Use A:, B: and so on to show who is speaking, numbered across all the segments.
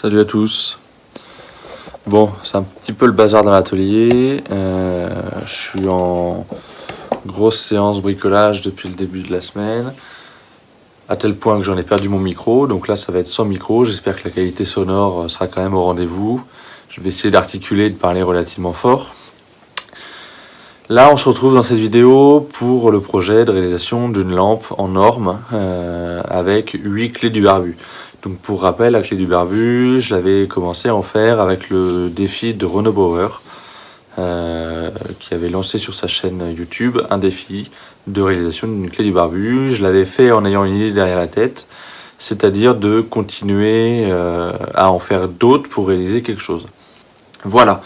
A: Salut à tous. Bon, c'est un petit peu le bazar dans l'atelier. Je suis en grosse séance bricolage depuis le début de la semaine, à tel point que j'en ai perdu mon micro. Donc là, ça va être sans micro. J'espère que la qualité sonore sera quand même au rendez-vous. Je vais essayer d'articuler et de parler relativement fort. Là, on se retrouve dans cette vidéo pour le projet de réalisation d'une lampe en Orme avec 8 clés du barbu. Donc pour rappel, la clé du barbu, je l'avais commencé à en faire avec le défi de Rubio, qui avait lancé sur sa chaîne YouTube un défi de réalisation d'une clé du barbu. Je l'avais fait en ayant une idée derrière la tête, c'est-à-dire de continuer à en faire d'autres pour réaliser quelque chose. Voilà,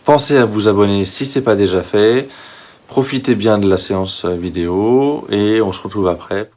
A: pensez à vous abonner si ce n'est pas déjà fait. Profitez bien de la séance vidéo et on se retrouve après.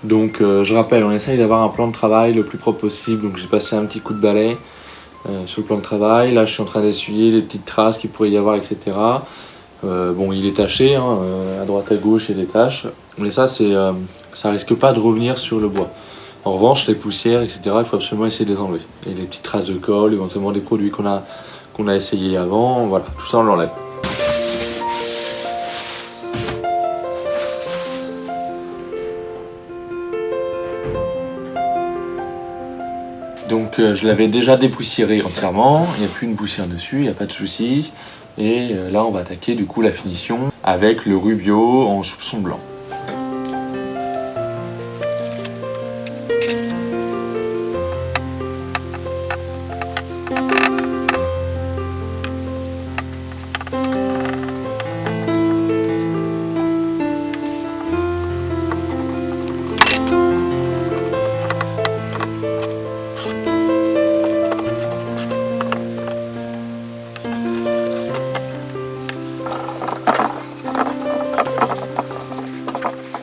A: Donc je rappelle, on essaye d'avoir un plan de travail le plus propre possible. Donc j'ai passé un petit coup de balai sur le plan de travail. Là je suis en train d'essuyer les petites traces qu'il pourrait y avoir, etc. Bon, il est taché, hein, à droite à gauche il y a des taches. Mais ça risque pas de revenir sur le bois. En revanche, les poussières, etc., il faut absolument essayer de les enlever. Et les petites traces de colle, éventuellement des produits qu'on a essayé avant, voilà, tout ça on l'enlève. Donc je l'avais déjà dépoussiéré entièrement, il n'y a plus une poussière dessus, il n'y a pas de souci. Et là on va attaquer du coup la finition avec le Rubio en soupçon blanc.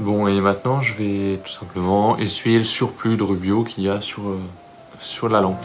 A: Bon, et maintenant je vais tout simplement essuyer le surplus de Rubio qu'il y a sur la lampe.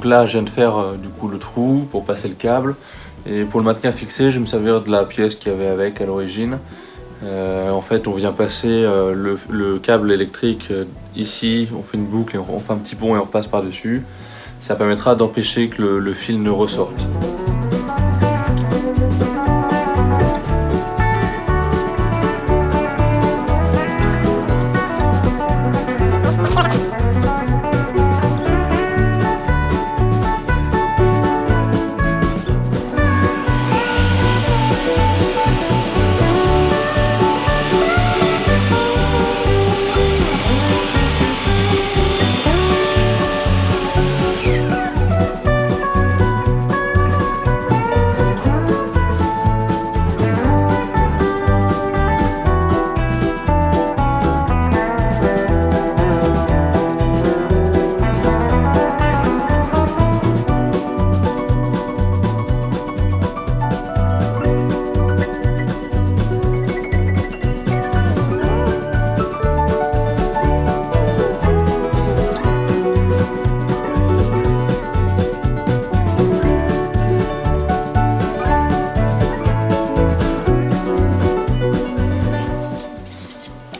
A: là je viens de faire du coup le trou pour passer le câble. Et pour le maintenir fixé, je vais me servir de la pièce qu'il y avait avec à l'origine. En fait, on vient passer le câble électrique ici, on fait une boucle, et on fait un petit pont et on repasse par-dessus. Ça permettra d'empêcher que le fil ne ressorte.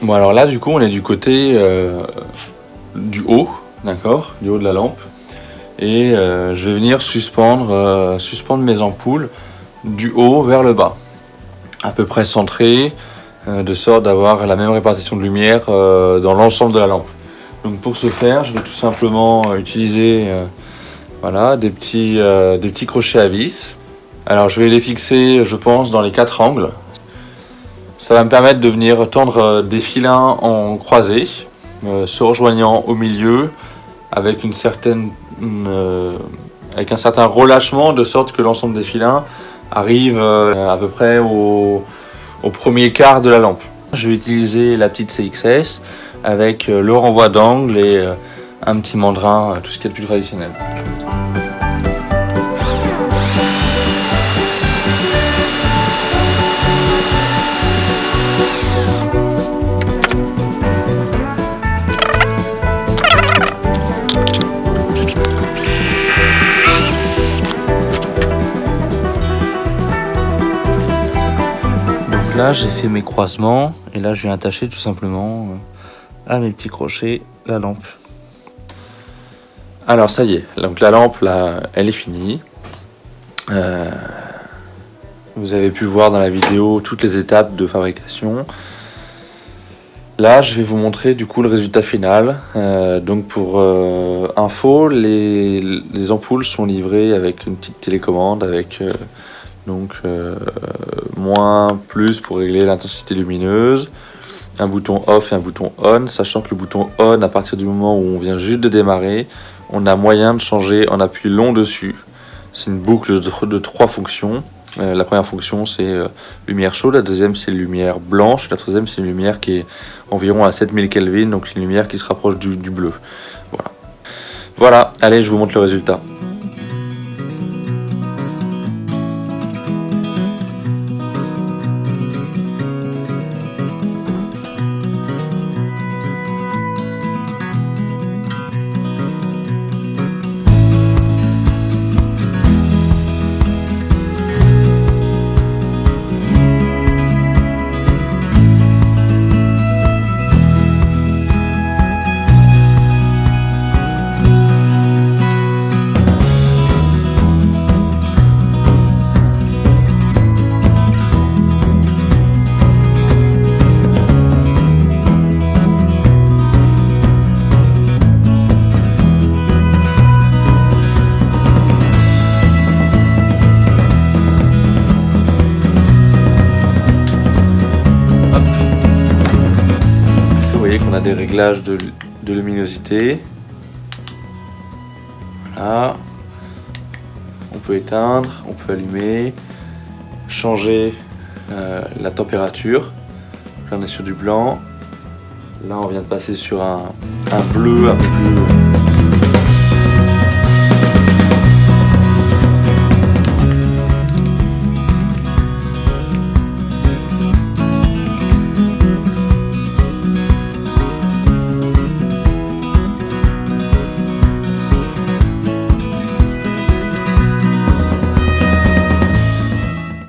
A: Bon alors là du coup on est du côté du haut, d'accord, du haut de la lampe. Et je vais venir suspendre mes ampoules du haut vers le bas. À peu près centrées, de sorte d'avoir la même répartition de lumière dans l'ensemble de la lampe. Donc pour ce faire, je vais tout simplement utiliser voilà, des petits crochets à vis. Alors je vais les fixer, je pense, dans les 4 angles. Ça va me permettre de venir tendre des filins en croisée, se rejoignant au milieu avec un certain relâchement, de sorte que l'ensemble des filins arrive à peu près au premier quart de la lampe. Je vais utiliser la petite CXS avec le renvoi d'angle et un petit mandrin, tout ce qui est le plus traditionnel. Là j'ai fait mes croisements et là je viens attacher tout simplement à mes petits crochets la lampe. Alors ça y est, donc la lampe là elle est finie. Vous avez pu voir dans la vidéo toutes les étapes de fabrication. Là je vais vous montrer du coup le résultat final. Donc pour info, les ampoules sont livrées avec une petite télécommande avec moins, plus pour régler l'intensité lumineuse, un bouton off et un bouton on, sachant que le bouton on, à partir du moment où on vient juste de démarrer, on a moyen de changer en appui long dessus. C'est une boucle de 3 fonctions. La première fonction c'est lumière chaude, la deuxième c'est lumière blanche, la troisième c'est une lumière qui est environ à 7000 Kelvin, donc une lumière qui se rapproche du bleu. Voilà, allez je vous montre le résultat. On a des réglages de luminosité. Voilà. On peut éteindre, on peut allumer, changer la température. Là on est sur du blanc. Là on vient de passer sur un bleu un peu plus